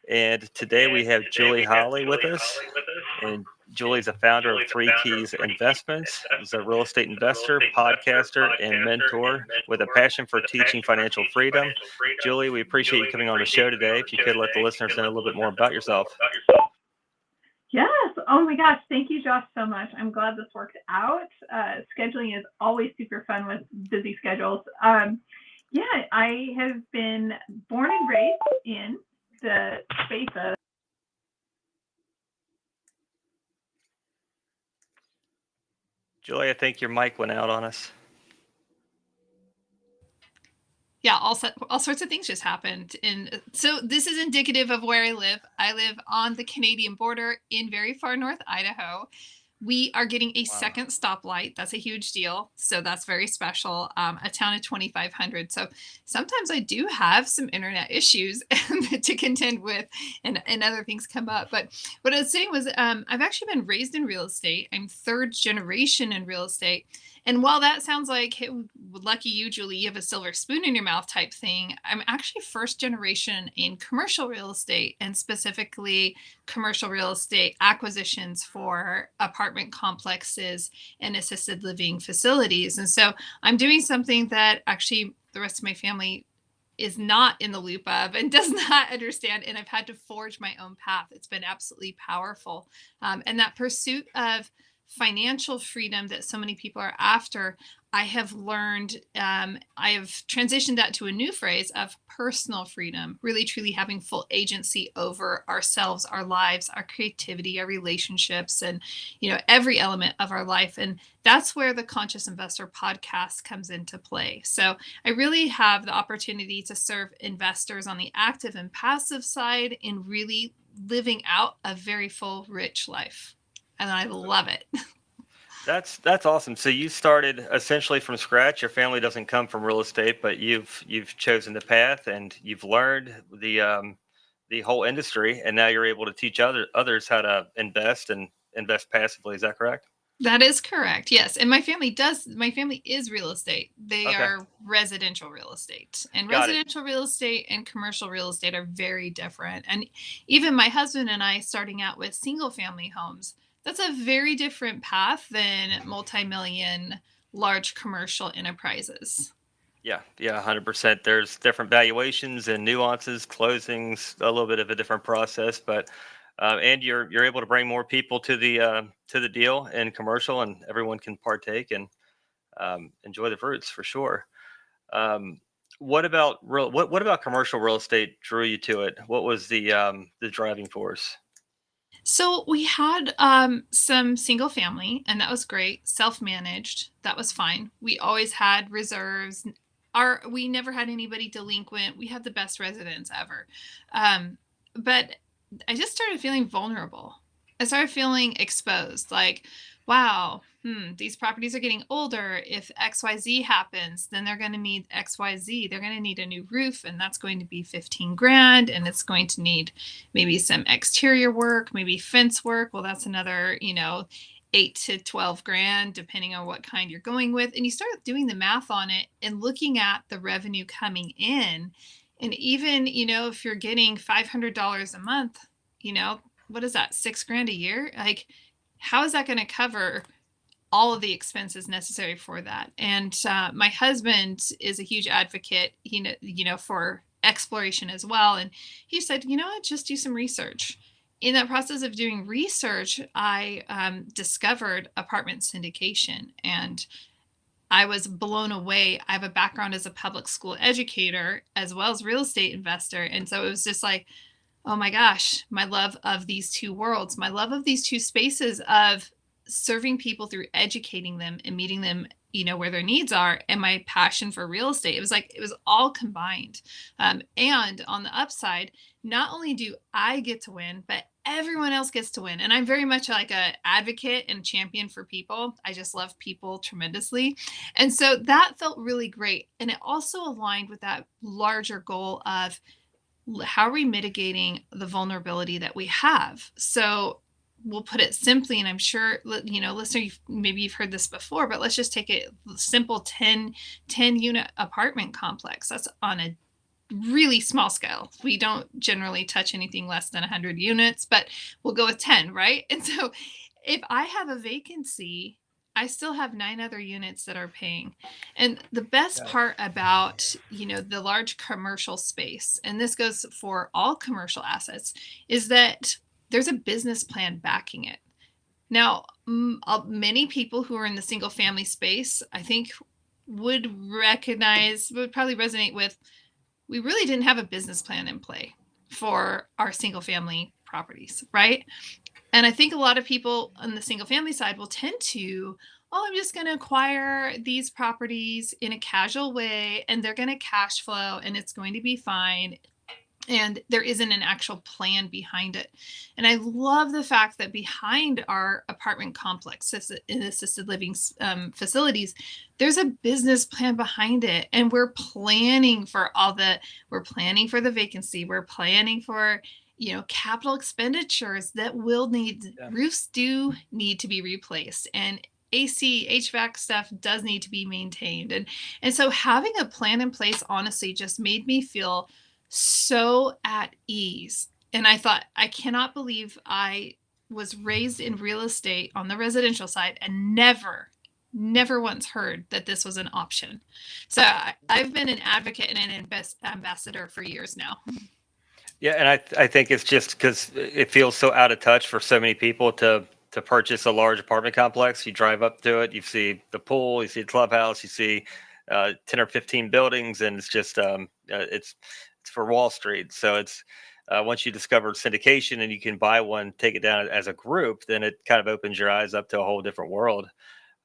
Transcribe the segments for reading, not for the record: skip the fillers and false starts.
And today we have Julie Holly with us. And Julie's a founder of Three Keys Investments. She's a real estate investor, podcaster, and mentor with a passion for teaching financial freedom. Julie, we appreciate you coming on the show today. If you could let the listeners know a little bit more about yourself. Yes. Oh my gosh. Thank you, Josh, so much. I'm glad this worked out. Scheduling is always super fun with busy schedules. Yeah, I have been born and raised in the space of. Julie, I think your mic went out on us. Yeah, all sorts of things just happened. And so this is indicative of where I live. I live on the Canadian border in very far north Idaho. We are getting a second stoplight. That's a huge deal. So that's very special. A town of 2,500. So sometimes I do have some internet issues to contend with, and other things come up. But what I was saying was I've actually been raised in real estate. I'm third generation in real estate. And while that sounds like, hey, lucky you, Julie, you have a silver spoon in your mouth type thing, I'm actually first generation in commercial real estate, and specifically commercial real estate acquisitions for apartment complexes and assisted living facilities. And so I'm doing something that actually the rest of my family is not in the loop of and does not understand. And I've had to forge my own path. It's been absolutely powerful. And that pursuit of financial freedom that so many people are after, I have learned, I have transitioned that to a new phrase of personal freedom, really truly having full agency over ourselves, our lives, our creativity, our relationships, and, every element of our life. And that's where the Conscious Investor podcast comes into play. So I really have the opportunity to serve investors on the active and passive side in really living out a very full, rich life. And I love it. That's awesome. So you started essentially from scratch. Your family doesn't come from real estate, but you've chosen the path and you've learned the whole industry, and now you're able to teach others how to invest and invest passively. Is that correct? That is correct. Yes. And my family is real estate. They Okay. are residential real estate. And Got it. residential real estate and commercial real estate are very different. And even my husband and I starting out with single family homes, that's a very different path than multi-million large commercial enterprises. Yeah, 100%. There's different valuations and nuances, closings, a little bit of a different process, but and you're able to bring more people to the deal in commercial, and everyone can partake and enjoy the fruits for sure. Um, what about commercial real estate drew you to it? What was the driving force? So we had some single family, and that was great. Self-managed, that was fine. We always had reserves. We never had anybody delinquent. We had the best residents ever. But I just started feeling vulnerable. I started feeling exposed. Like, wow, these properties are getting older. If XYZ happens, then they're going to need XYZ. They're going to need a new roof, and that's going to be 15 grand, and it's going to need maybe some exterior work, maybe fence work. Well, that's another, 8 to 12 grand, depending on what kind you're going with. And you start doing the math on it and looking at the revenue coming in. And even, if you're getting $500 a month, what is that, 6 grand a year? Like, how is that going to cover all of the expenses necessary for that? And my husband is a huge advocate, for exploration as well. And he said, what, just do some research. In that process of doing research, I discovered apartment syndication, and I was blown away. I have a background as a public school educator as well as real estate investor. And so it was just like, oh my gosh, my love of these two worlds, my love of these two spaces of serving people through educating them and meeting them, where their needs are, and my passion for real estate. It was all combined. And on the upside, not only do I get to win, but everyone else gets to win. And I'm very much like an advocate and champion for people. I just love people tremendously. And so that felt really great. And it also aligned with that larger goal of how are we mitigating the vulnerability that we have? So we'll put it simply, and I'm sure, listener, maybe you've heard this before, but let's just take a simple 10 unit apartment complex. That's on a, really small scale. We don't generally touch anything less than 100 units, but we'll go with 10, right? And so if I have a vacancy, I still have 9 other units that are paying. And the best Yeah. part about, the large commercial space, and this goes for all commercial assets, is that there's a business plan backing it. Now, many people who are in the single family space, I think, would probably resonate with, we really didn't have a business plan in play for our single family properties, right? And I think a lot of people on the single family side will tend to, oh, I'm just going to acquire these properties in a casual way and they're going to cash flow and it's going to be fine. And there isn't an actual plan behind it. And I love the fact that behind our apartment complex in assisted living facilities, there's a business plan behind it. And we're planning for the vacancy. We're planning for, capital expenditures that will need, Yeah. roofs do need to be replaced, and AC, HVAC stuff does need to be maintained. And so having a plan in place, honestly, just made me feel so at ease. And I thought, I cannot believe I was raised in real estate on the residential side and never once heard that this was an option. So I've been an advocate and an ambassador for years now. Yeah, and I think it's just because it feels so out of touch for so many people to purchase a large apartment complex. You drive up to it, you see the pool, you see the clubhouse, you see 10 or 15 buildings, and it's just it's for Wall Street. So it's once you discover syndication and you can buy one, take it down as a group, then it kind of opens your eyes up to a whole different world.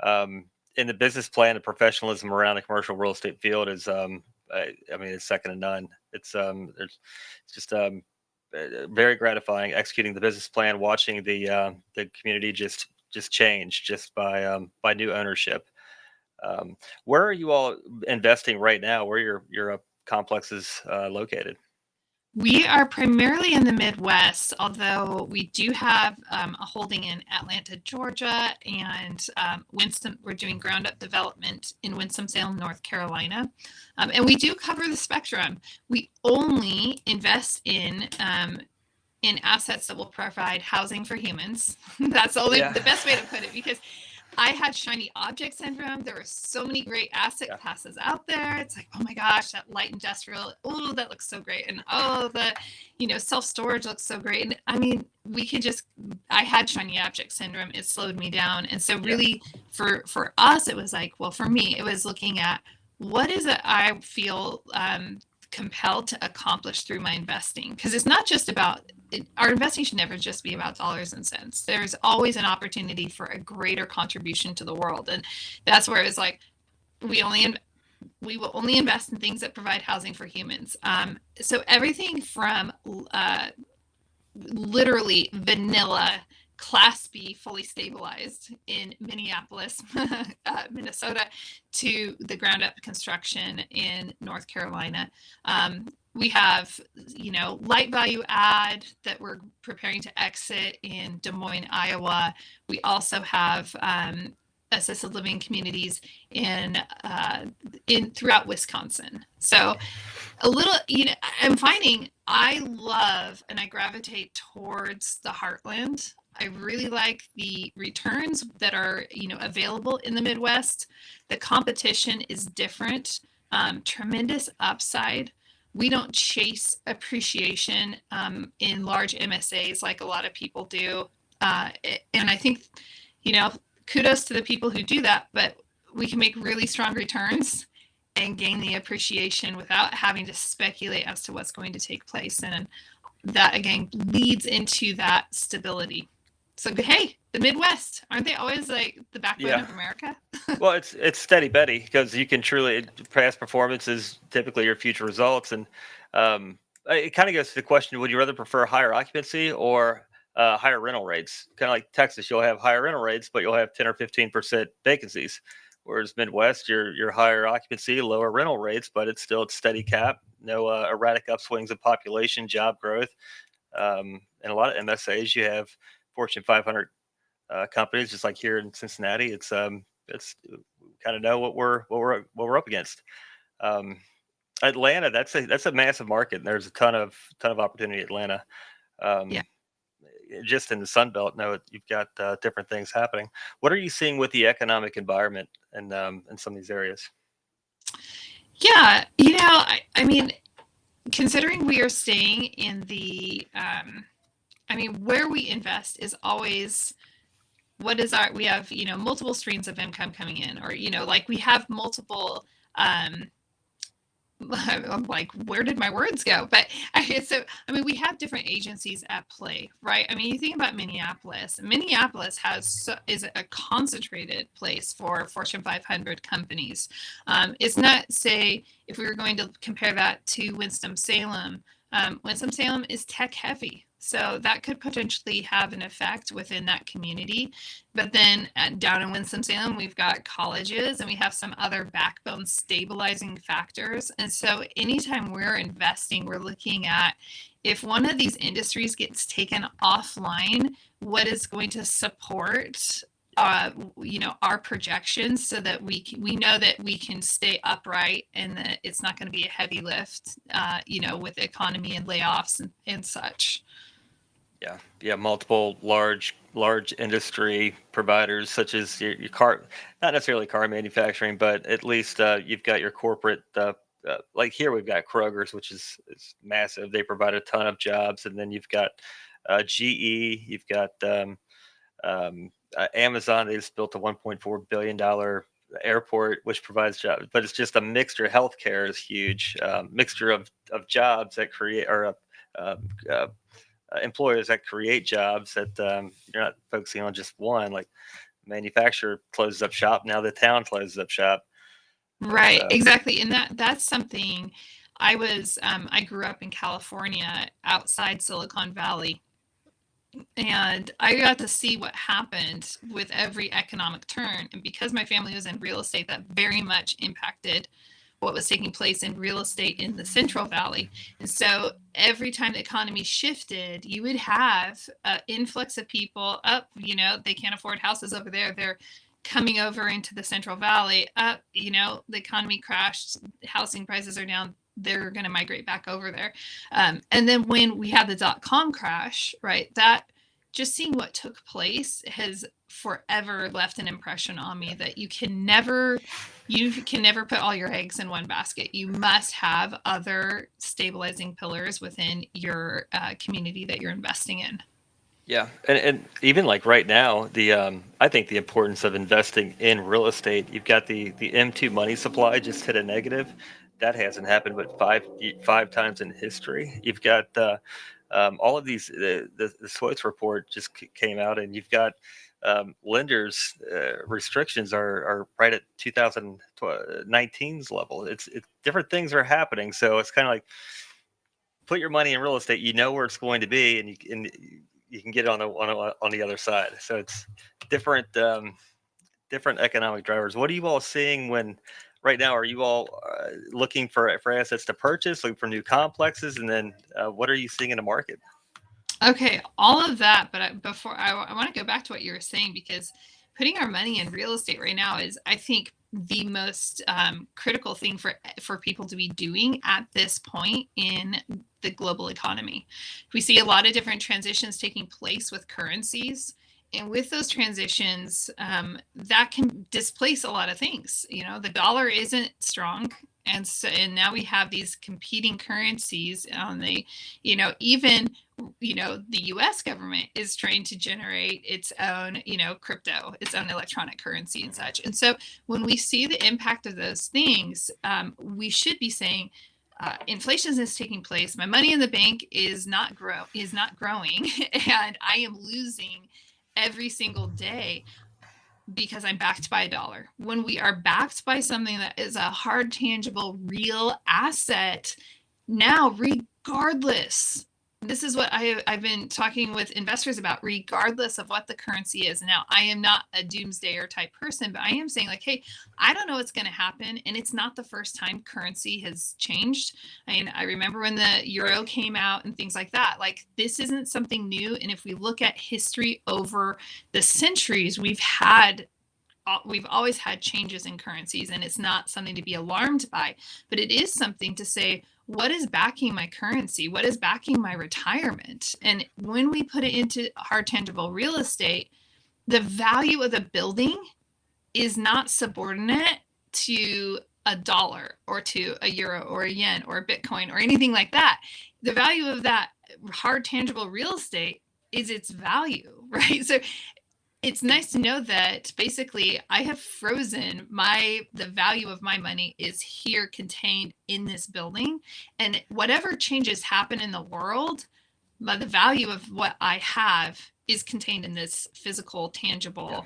Um, in the business plan, the professionalism around the commercial real estate field is, I mean, it's second to none. It's just very gratifying executing the business plan, watching the community just change just by new ownership. Where are you all investing right now? Where your complex is located? We are primarily in the Midwest, although we do have a holding in Atlanta, Georgia, and Winston. We're doing ground up development in Winston-Salem, North Carolina, and we do cover the spectrum. We only invest in assets that will provide housing for humans. That's only Yeah. the best way to put it, because I had shiny object syndrome. There were so many great asset Yeah. classes out there. It's like, oh my gosh, that light industrial, oh, that looks so great. And oh, the self-storage looks so great. And I mean, I had shiny object syndrome. It slowed me down. And so really for us, it was like, well, for me, it was looking at what is it I feel compelled to accomplish through my investing. Because it's not just about our investing should never just be about dollars and cents. There's always an opportunity for a greater contribution to the world. And that's where it's like, we will only invest in things that provide housing for humans. So everything from literally vanilla Class B fully stabilized in Minneapolis, Minnesota, to the ground up construction in North Carolina. We have, light value add that we're preparing to exit in Des Moines, Iowa. We also have assisted living communities in throughout Wisconsin. So a little, I'm finding I love and I gravitate towards the heartland. I really like the returns that are, available in the Midwest. The competition is different, tremendous upside. We don't chase appreciation in large MSAs like a lot of people do. And I think, kudos to the people who do that, but we can make really strong returns and gain the appreciation without having to speculate as to what's going to take place. And that, again, leads into that stability. So, hey, the Midwest, aren't they always like the backbone of America? Well, it's steady Betty, because you can truly, past performance is typically your future results. And it kind of goes to the question, would you rather prefer higher occupancy or higher rental rates? Kind of like Texas, you'll have higher rental rates, but you'll have 10 or 15% vacancies. Whereas Midwest, you're higher occupancy, lower rental rates, but it's steady cap, no erratic upswings of population, job growth. And a lot of MSAs, you have Fortune 500 companies, just like here in Cincinnati. It's we kind of know what we're up against. Atlanta, that's a massive market, and there's a ton of opportunity in Atlanta. Yeah. Um, just in the Sun Belt, no, you've got different things happening. What are you seeing with the economic environment in some of these areas? Yeah, I mean, considering we are staying in the, I mean, where we invest is always what is our, we have, multiple streams of income coming in, or, like we have multiple, um, I'm like, where did my words go? But so, I mean, we have different agencies at play, right? I mean, you think about Minneapolis. Minneapolis is a concentrated place for Fortune 500 companies. It's not, say, if we were going to compare that to Winston-Salem, Winston-Salem is tech heavy. So that could potentially have an effect within that community. But then down in Winston-Salem, we've got colleges and we have some other backbone stabilizing factors. And so anytime we're investing, we're looking at if one of these industries gets taken offline, what is going to support our projections so that we know that we can stay upright and that it's not going to be a heavy lift, with the economy and layoffs and such. Yeah, multiple large industry providers such as your car, not necessarily car manufacturing, but at least you've got your corporate. Like here, we've got Kroger's, which is massive. They provide a ton of jobs, and then you've got GE, you've got Amazon. They just built a $1.4 billion airport, which provides jobs, but it's just a mixture. Healthcare is huge, mixture of jobs that create or uh, employers that create jobs that you're not focusing on just one. Like manufacturer closes up shop, now the town closes up shop. Right, exactly. And that's something I grew up in California outside Silicon Valley, and I got to see what happened with every economic turn. And because my family was in real estate, that very much impacted what was taking place in real estate in the Central Valley. And so every time the economy shifted, you would have an influx of people up, they can't afford houses over there. They're coming over into the Central Valley up, the economy crashed, housing prices are down. They're going to migrate back over there. And then when we had the .com crash, right, that just seeing what took place has forever left an impression on me that you can never put all your eggs in one basket. You must have other stabilizing pillars within your community that you're investing in. Yeah, and even like right now, the I think the importance of investing in real estate. You've got the M2 money supply just hit a negative. That hasn't happened but five times in history. You've got all of these. The Swiss report just came out, and you've got lenders restrictions are right at 2019's level. It's different things are happening, so it's kind of like put your money in real estate. You know where it's going to be, and you can get it on the other side. So it's different different economic drivers. What are you all seeing when right now? Are you all looking for assets to purchase, looking for new complexes, and then what are you seeing in the market? Okay, all of that, but before I want to go back to what you were saying, because putting our money in real estate right now is, I think, the most critical thing for people to be doing at this point in the global economy. We see a lot of different transitions taking place with currencies, and with those transitions, that can displace a lot of things. The dollar isn't strong, and now we have these competing currencies on the, even the US government is trying to generate its own, crypto, its own electronic currency and such. And so when we see the impact of those things, we should be saying, inflation is taking place. My money in the bank is not growing, and I am losing every single day because I'm backed by a dollar. When we are backed by something that is a hard, tangible, real asset, now, regardless, this is what I've been talking with investors about, regardless of what the currency is. Now, I am not a doomsdayer type person, but I am saying, like, hey, I don't know what's going to happen. And it's not the first time currency has changed. I mean, I remember when the euro came out and things like that. Like, this isn't something new. And if we look at history over the centuries, we've had we've always had changes in currencies, and it's not something to be alarmed by, but it is something to say, what is backing my currency? What is backing my retirement? And when we put it into hard tangible real estate, the value of the building is not subordinate to a dollar or to a euro or a yen or a Bitcoin or anything like that. The value of that hard tangible real estate is its value, right? So it's nice to know that basically I have frozen the value of my money is here contained in this building, and whatever changes happen in the world, the value of what I have is contained in this physical, tangible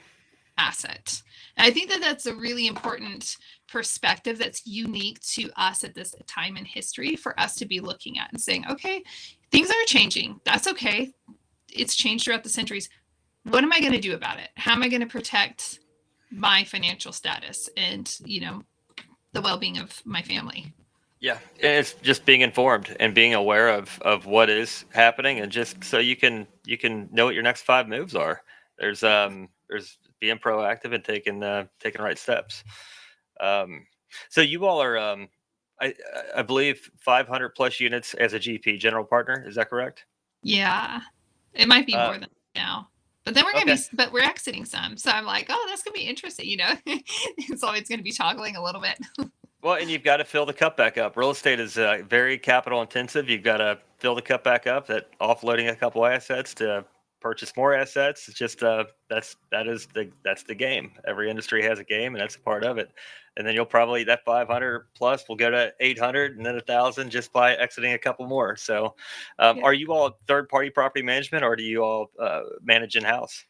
asset. And I think that that's a really important perspective that's unique to us at this time in history for us to be looking at and saying, okay, things are changing. That's okay. It's changed throughout the centuries. What am I going to do about it? How am I going to protect my financial status and, the well-being of my family? Yeah, and it's just being informed and being aware of what is happening, and just so you can know what your next 5 moves are. There's being proactive and taking the right steps. So you all are, I believe, 500 plus units as a GP general partner. Is that correct? Yeah, it might be more than now. But then we're we're exiting some. So I'm like, oh, that's going to be interesting. It's always going to be toggling a little bit. Well, and you've got to fill the cup back up. Real estate is very capital intensive. You've got to fill the cup back up. That offloading a couple assets to purchase more assets. It's just that's the game. Every industry has a game, and that's a part of it. And then you'll probably, that 500 plus will go to 800 and then 1,000 just by exiting a couple more. So, are you all third party property management, or do you all manage in house?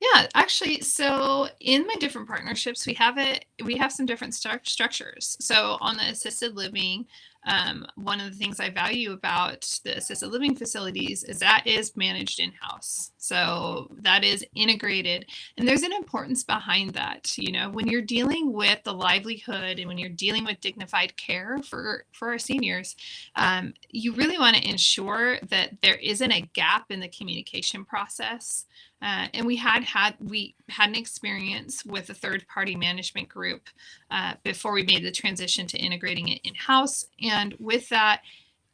Yeah, actually, so in my different partnerships, we have some different structures. So on the assisted living, one of the things I value about the assisted living facilities is that is managed in-house. So that is integrated, and there's an importance behind that. When you're dealing with the livelihood and when you're dealing with dignified care for our seniors, you really want to ensure that there isn't a gap in the communication process. And we had an experience with a third-party management group before we made the transition to integrating it in-house. And with that,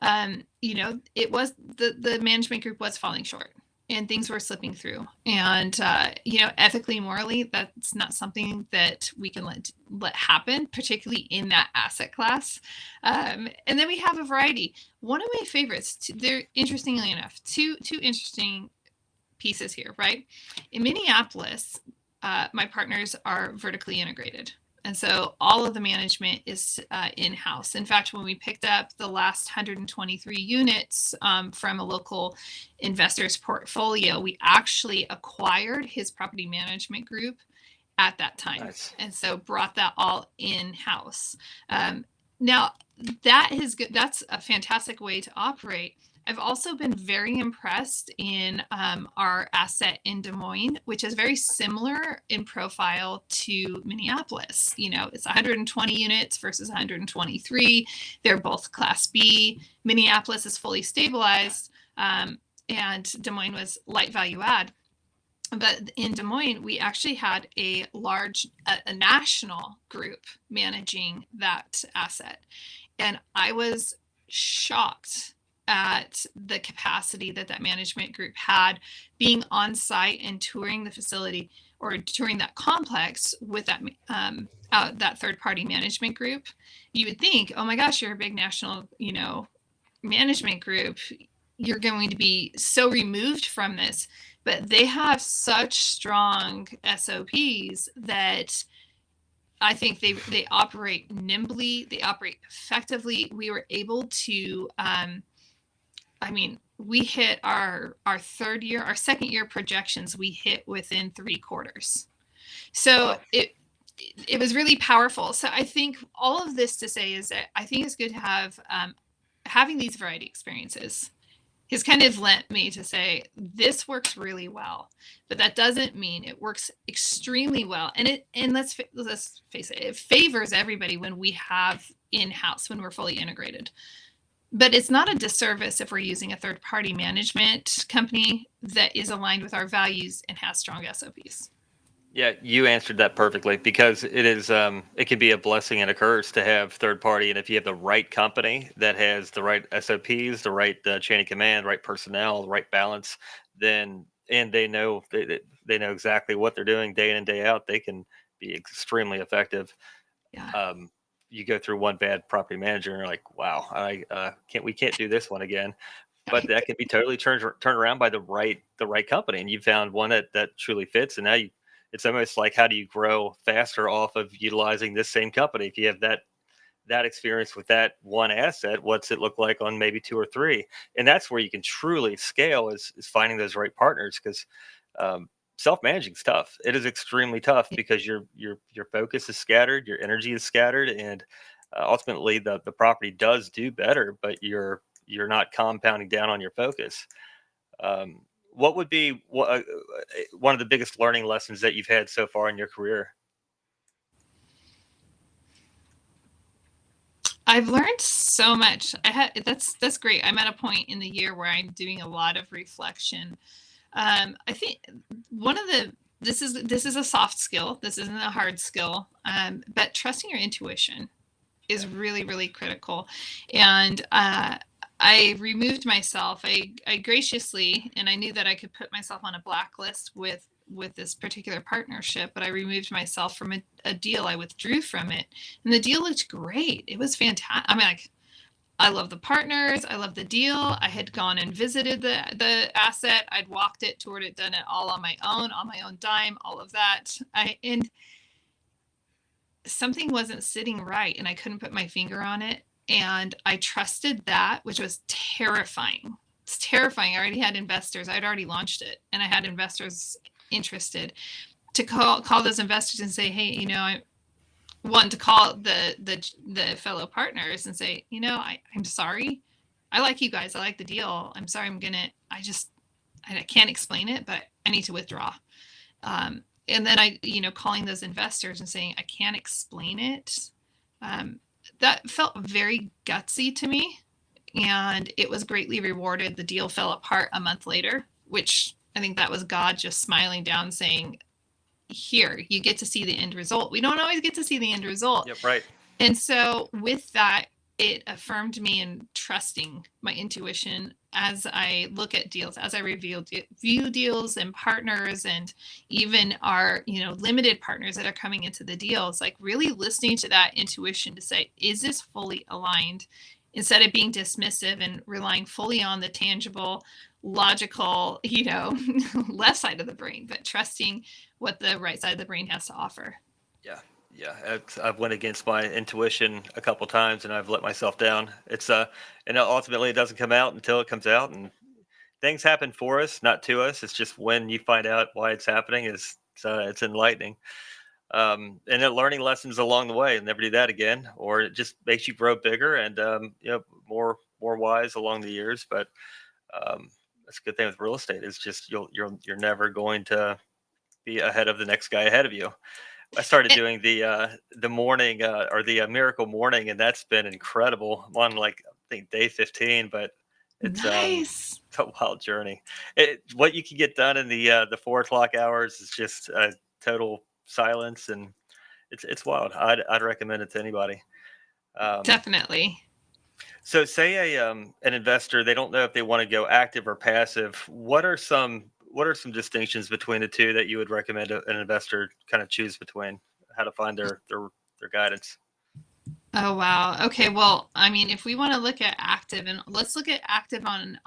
it was the management group was falling short, and things were slipping through. And ethically, morally, that's not something that we can let happen, particularly in that asset class. And then we have a variety. One of my favorites, they're interestingly enough, two interesting pieces here, right? In Minneapolis, my partners are vertically integrated. And so all of the management is in-house. In fact, when we picked up the last 123 units from a local investor's portfolio, we actually acquired his property management group at that time. Nice. And so brought that all in-house. Now, that's a fantastic way to operate. I've also been very impressed in our asset in Des Moines, which is very similar in profile to Minneapolis. It's 120 units versus 123. They're both Class B. Minneapolis is fully stabilized, and Des Moines was light value add. But in Des Moines, we actually had a national group managing that asset. And I was shocked at the capacity that management group had, being on site and touring the facility or touring that complex with that third party management group. You would think, oh my gosh, you're a big national, management group. You're going to be so removed from this, but they have such strong SOPs that I think they operate nimbly, they operate effectively. We were able to, we hit our second year projections, we hit within 3 quarters. So it was really powerful. So I think all of this to say is that I think it's good to have having these variety experiences has kind of led me to say this works really well, but that doesn't mean it works extremely well. And let's face it, it favors everybody when we have in-house, when we're fully integrated. But it's not a disservice if we're using a third-party management company that is aligned with our values and has strong SOPs. Yeah, you answered that perfectly because it is it can be a blessing and a curse to have third party, and if you have the right company that has the right SOPs, the right chain of command, right personnel, the right balance, then and they know exactly what they're doing day in and day out, they can be extremely effective. Yeah. Um, you go through one bad property manager, and you're like, wow, I can't we can't do this one again. But that can be totally turned around by the right company, and you found one that truly fits. And now you, it's almost like how do you grow faster off of utilizing this same company? If you have that experience with that one asset, what's it look like on maybe two or three? And that's where you can truly scale is finding those right partners because um, self-managing is tough. It is extremely tough because your focus is scattered, your energy is scattered, and ultimately the property does do better, but you're not compounding down on your focus. What would be one of the biggest learning lessons that you've had so far in your career? I've learned so much. That's great. I'm at a point in the year where I'm doing a lot of reflection. I think one of the this is a soft skill. This isn't a hard skill. But trusting your intuition is Yeah. really, really critical. And I removed myself. I graciously, and I knew that I could put myself on a blacklist with this particular partnership, but I removed myself from a deal. I withdrew from it, and the deal looked great. It was fantastic. I mean, like, I love the partners. I love the deal. I had gone and visited the asset. I'd walked it, toured it, done it all on my own dime, all of that. And something wasn't sitting right, and I couldn't put my finger on it. And I trusted that, which was terrifying. It's terrifying. I already had investors. I'd already launched it, and I had investors interested. To call those investors and say, hey, I want to call the fellow partners and say, I'm sorry. I like you guys. I like the deal. I'm sorry. I can't explain it, but I need to withdraw. And then calling those investors and saying, I can't explain it. That felt very gutsy to me, and it was greatly rewarded. The deal fell apart a month later, which I think that was God just smiling down saying, here, you get to see the end result. We don't always get to see the end result. Yep, right. And so with that, it affirmed me in trusting my intuition as I look at deals, as I view deals and partners, and even our, limited partners that are coming into the deals, like really listening to that intuition to say, is this fully aligned? Instead of being dismissive and relying fully on the tangible, logical, left side of the brain, but trusting what the right side of the brain has to offer. Yeah, yeah. I've went against my intuition a couple times, and I've let myself down. And ultimately it doesn't come out until it comes out, and things happen for us, not to us. It's just when you find out why it's happening is it's enlightening. And then learning lessons along the way, and never do that again, or it just makes you grow bigger and more wise along the years. But that's a good thing with real estate is just you're never going to be ahead of the next guy ahead of you. I started doing the morning or the miracle morning, and that's been incredible. I'm on like I think day 15, but it's Nice. it's a wild journey. What you can get done in the 4 o'clock hours is just total silence, and it's wild. I'd recommend it to anybody. Um, Definitely. so, say an investor they don't know if they want to go active or passive. What are some distinctions between the two that you would recommend an investor kind of choose between? How to find their guidance? Oh wow. Okay. Well, I mean, if we want to look at active, and let's look at active on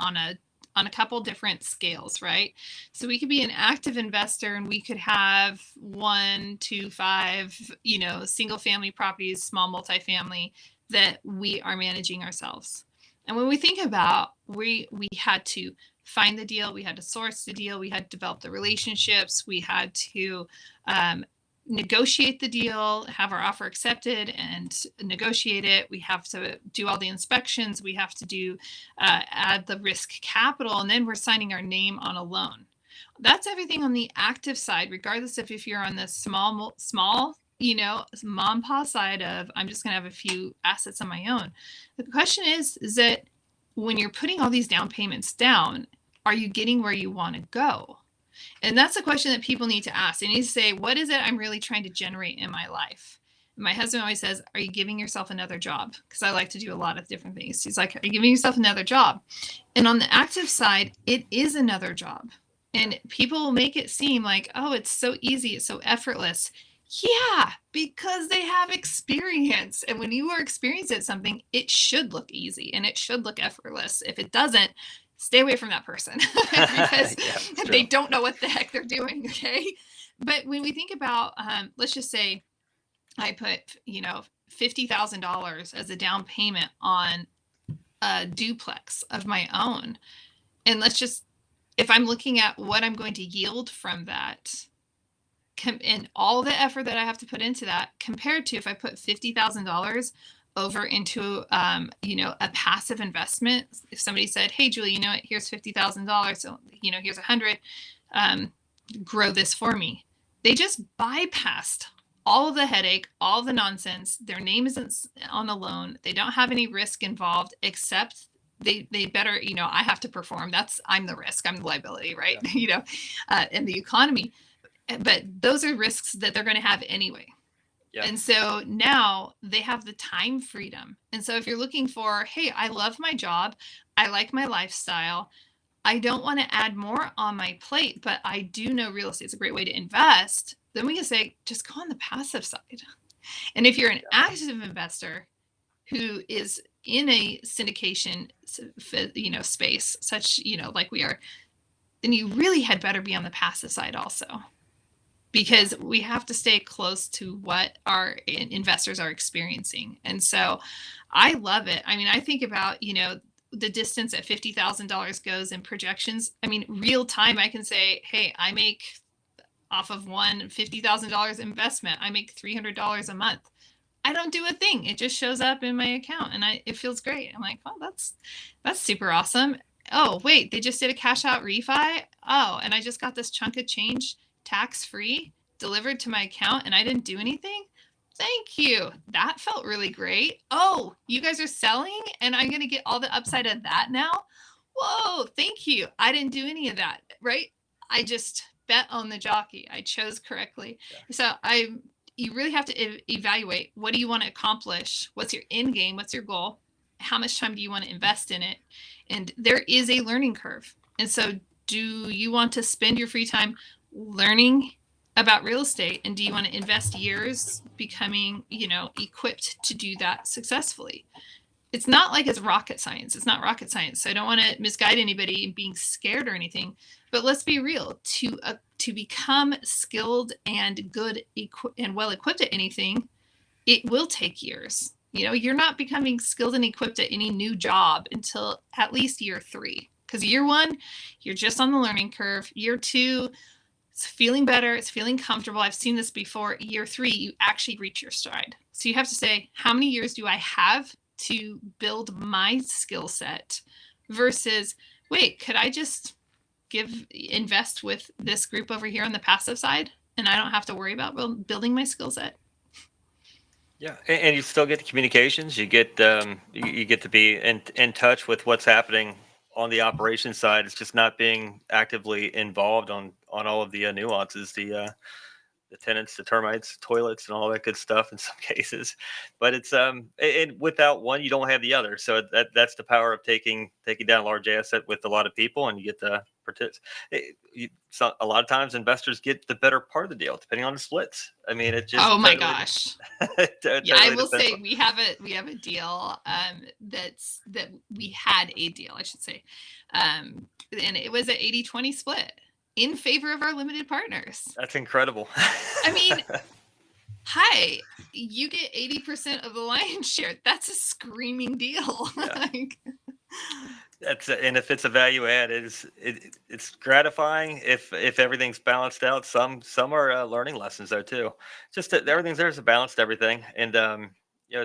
a couple different scales, right? So we could be an active investor, and we could have 1 to 5, single family properties, small multifamily that we are managing ourselves. And when we think about, we had to find the deal, we had to source the deal, we had to develop the relationships, we had to um, negotiate the deal, have our offer accepted, and negotiate it. We have to do all the inspections. We have to do add the risk capital, and then we're signing our name on a loan. That's everything on the active side, regardless of if you're on the small, mom and pop side of I'm just gonna have a few assets on my own. The question is that when you're putting all these down payments down, are you getting where you want to go? And that's a question that people need to ask. They need to say, what is it I'm really trying to generate in my life? My husband always says, are you giving yourself another job? Because I like to do a lot of different things. He's like, are you giving yourself another job? And on the active side, it is another job. And people will make it seem like, oh, it's so easy, it's so effortless. Yeah, because they have experience. And when you are experiencing something, it should look easy and it should look effortless. If it doesn't, stay away from that person because they don't know what the heck they're doing. Okay. But when we think about, let's just say I put, $50,000 as a down payment on a duplex of my own. And if I'm looking at what I'm going to yield from that, and all the effort that I have to put into that compared to if I put $50,000 over into, a passive investment. If somebody said, hey, Julie, you know what, here's $50,000. So, here's 100, grow this for me. They just bypassed all of the headache, all the nonsense. Their name isn't on the loan. They don't have any risk involved, except they better, I have to perform. I'm the risk. I'm the liability, right? Yeah. In the economy. But those are risks that they're going to have anyway. Yeah. And so now they have the time freedom. And so if you're looking for, hey, I love my job, I like my lifestyle, I don't want to add more on my plate, but I do know real estate is a great way to invest, then we can say, just go on the passive side. And if you're an active investor who is in a syndication, space, such, like we are, then you really had better be on the passive side also. Because we have to stay close to what our investors are experiencing. And so I love it. I mean, I think about, the distance that $50,000 goes in projections. I mean, real time, I can say, hey, I make off of one $50,000 investment, I make $300 a month. I don't do a thing. It just shows up in my account and it feels great. I'm like, oh, that's super awesome. Oh, wait, they just did a cash out refi. Oh, and I just got this chunk of change tax-free delivered to my account and I didn't do anything. Thank you. That felt really great. Oh, you guys are selling and I'm going to get all the upside of that now. Whoa, thank you. I didn't do any of that, right? I just bet on the jockey. I chose correctly. Yeah. So you really have to evaluate, what do you want to accomplish? What's your end game? What's your goal? How much time do you want to invest in it? And there is a learning curve. And so do you want to spend your free time learning about real estate, and do you want to invest years becoming, equipped to do that successfully? It's not like it's rocket science. It's not rocket science. So I don't want to misguide anybody in being scared or anything, but let's be real. To become skilled and good and well equipped at anything, it will take years. You're not becoming skilled and equipped at any new job until at least year 3, because year 1, you're just on the learning curve. Year 2, it's feeling better. It's feeling comfortable. I've seen this before. Year 3, you actually reach your stride. So you have to say, how many years do I have to build my skill set versus, wait, could I just invest with this group over here on the passive side and I don't have to worry about building my skill set? Yeah, and you still get the communications. You get you get to be in touch with what's happening on the operations side. It's just not being actively involved on all of the nuances, the tenants, the termites, toilets, and all that good stuff in some cases. But it's and without one, you don't have the other. So that's the power of taking down a large asset with a lot of people, and you get to participate. So a lot of times investors get the better part of the deal, depending on the splits. I mean, it just. Oh my gosh. Totally I will say we have a deal that we had a deal, I should say. And it was an 80-20 split in favor of our limited partners. That's incredible. I mean, hi, you get 80% of the lion's share. That's a screaming deal. Yeah. And if it's a value add, it's gratifying if everything's balanced out. Some are learning lessons though too. Just that everything's there is a balanced everything, and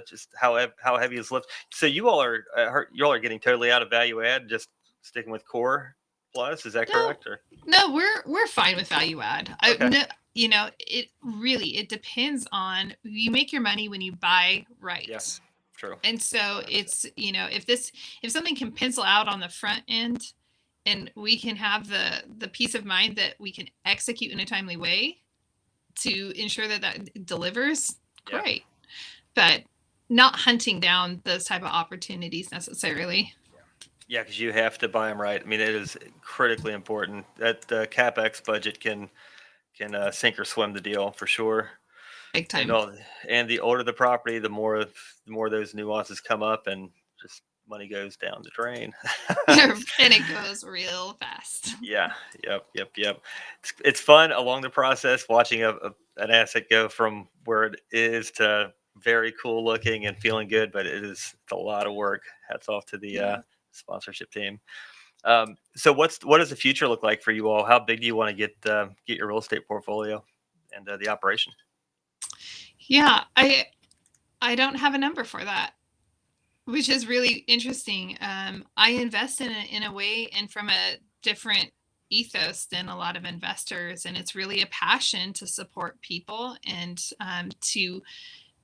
just how heavy is lift. So you all are getting totally out of value add, just sticking with core plus. Is that correct? Or? No, we're fine with value add. Okay. It depends on, you make your money when you buy right. Yes. True. And so it's, if something can pencil out on the front end and we can have the peace of mind that we can execute in a timely way to ensure that that delivers, Yeah. great. But not hunting down those type of opportunities necessarily. Yeah, because you have to buy them right. I mean, it is critically important that the capex budget can sink or swim the deal for sure. Big And time. all, and the older the property, the more those nuances come up, and just money goes down the drain. And it goes real fast. Yeah, yep. It's fun along the process watching an asset go from where it is to very cool looking and feeling good, but it's a lot of work. Hats off to the Yeah. sponsorship team. So what does the future look like for you all? How big do you want to get your real estate portfolio and the operation? Yeah, I don't have a number for that, which is really interesting. I invest in a way and from a different ethos than a lot of investors, and it's really a passion to support people and to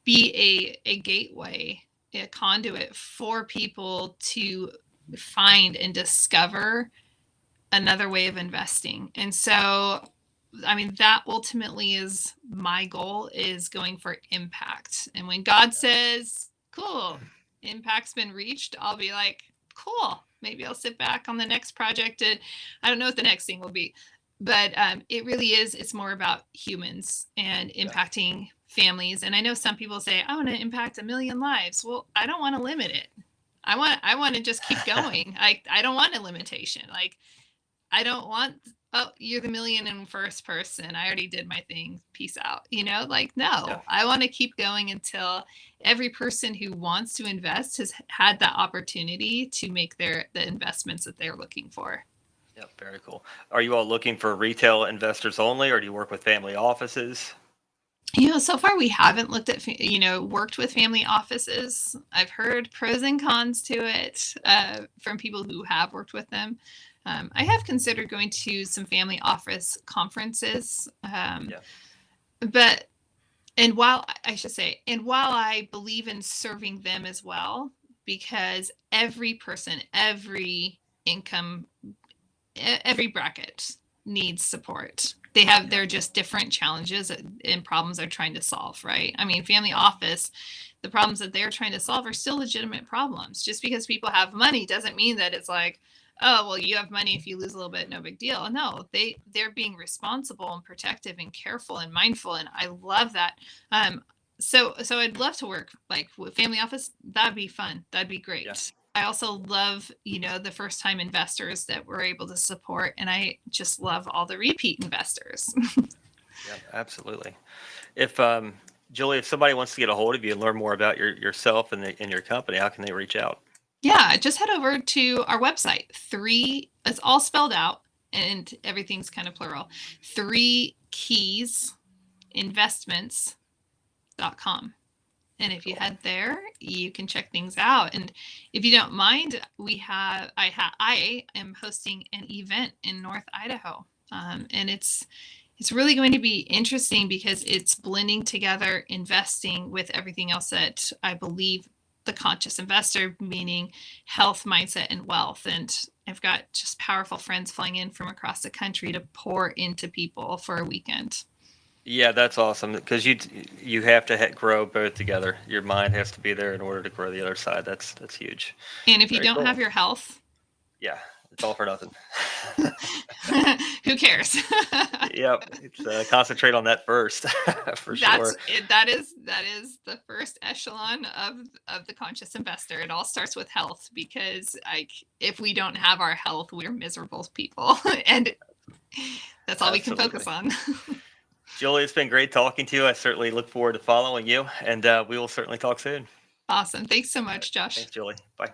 be a gateway, a conduit for people to find and discover another way of investing. And so, I mean, that ultimately is my goal, is going for impact. And when God says, cool, impact's been reached, I'll be like, cool, maybe I'll sit back on the next project. And I don't know what the next thing will be, but it really is, it's more about humans and impacting families. And I know some people say, I want to impact 1 million lives. Well, I don't want to limit it. I want to just keep going. I don't want a limitation. Like, I don't want, oh, you're the 1,000,001st person. I already did my thing. Peace out. Like, no, Yeah. I want to keep going until every person who wants to invest has had that opportunity to make the investments that they're looking for. Yep, very cool. Are you all looking for retail investors only, or do you work with family offices? So far we haven't looked at, worked with family offices. I've heard pros and cons to it from people who have worked with them. I have considered going to some family office conferences, Yeah. but and while I believe in serving them as well, because every person, every income, every bracket needs support. They're just different challenges and problems they're trying to solve, right? I mean, family office, the problems that they're trying to solve are still legitimate problems. Just because people have money doesn't mean that it's like, oh, well, you have money, if you lose a little bit, no big deal. No, they're being responsible and protective and careful and mindful, and I love that. So I'd love to work like with family office. That'd be fun. That'd be great. Yeah. I also love, the first time investors that we're able to support. And I just love all the repeat investors. Yeah, absolutely. If Julie, if somebody wants to get a hold of you and learn more about yourself and your company, how can they reach out? Yeah, just head over to our website. It's all spelled out and everything's kind of plural. 3keysinvestments.com. And if you head there, you can check things out. And if you don't mind, I am hosting an event in North Idaho, and it's really going to be interesting because it's blending together investing with everything else that I believe the conscious investor, meaning health, mindset, and wealth. And I've got just powerful friends flying in from across the country to pour into people for a weekend. Yeah, that's awesome because you have to grow both together. Your mind has to be there in order to grow the other side. That's huge. And if you Very don't cool. have your health, Yeah, it's all for nothing. who cares? Yep, it's, concentrate on that first for sure. That is the first echelon of the conscious investor. It all starts with health, because if we don't have our health, we're miserable people, and that's all we can focus on. Julie, it's been great talking to you. I certainly look forward to following you, and we will certainly talk soon. Awesome. Thanks so much, Josh. Thanks, Julie. Bye.